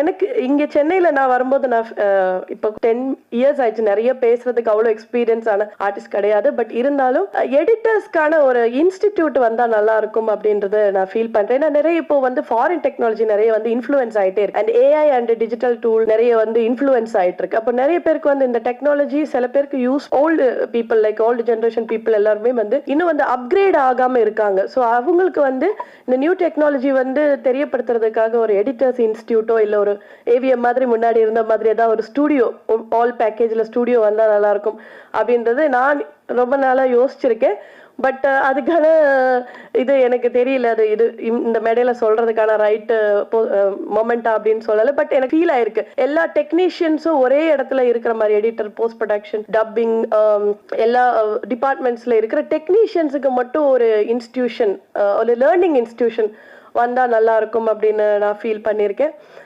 எனக்கு இங்க சென்னையில நான் வரும்போது நான் இப்போ 10 இயர்ஸ் ஆயிடுச்சு. நிறைய பேசுறதுக்கு அவ்வளோ எக்ஸ்பீரியன்ஸ் ஆன ஆர்டிஸ்ட் கிடையாது. பட் இருந்தாலும் எடிட்டர்ஸ்க்கான ஒரு இன்ஸ்டிடியூட் வந்தா நல்லா இருக்கும் அப்படின்றத நான் ஃபீல் பண்றேன். ஏன்னா நிறைய இப்போ வந்து ஃபாரின் டெக்னாலஜி நிறைய வந்து இன்ஃப்ளூயன்ஸ் ஆயிட்டே இருக்கு. And AI and digital tool நிறைய வந்து இன்ஃப்ளூயன்ஸ் ஆயிட்டு இருக்கு. அப்போ நிறைய பேருக்கு வந்து இந்த டெக்னாலஜி சில பேருக்கு use old people like old generation people எல்லாருமே வந்து இன்னும் வந்து அப்கிரேட் ஆகாம இருக்காங்க. ஸோ அவங்களுக்கு வந்து இந்த நியூ டெக்னாலஜி வந்து தெரியப்படுத்துறதுக்காக ஒரு எடிட்டர்ஸ் இன்ஸ்டிடியூட்டோ இல்ல ஒரு ஏவிஎம் மாதிரி முன்னாடி இருந்த மாதிரி ஏதாவது ஒரு ஸ்டூடியோ ஆல் பேக்கேஜ்ல ஸ்டூடியோ வந்தா நல்லா இருக்கும் அப்படின்றது நான் ரொம்ப நாளா யோசிச்சிருக்கேன். பட் அதுக்கான இது எனக்கு தெரியல. அது இது இந்த மேடையில சொல்றதுக்கான ரைட் மொமெண்டா அப்படின்னு சொல்லல. பட் எனக்கு ஃபீல் ஆயிருக்கு எல்லா டெக்னீஷியன்ஸும் ஒரே இடத்துல இருக்கிற மாதிரி எடிட்டர், போஸ்ட் ப்ரொடக்ஷன், டப்பிங், எல்லா டிபார்ட்மெண்ட்ஸ்ல இருக்கிற டெக்னீஷியன்ஸுக்கு மட்டும் ஒரு இன்ஸ்டிடியூஷன், ஒரு லேர்னிங் இன்ஸ்டிடியூஷன் வந்தா நல்லா இருக்கும் அப்படின்னு நான் ஃபீல் பண்ணியிருக்கேன்.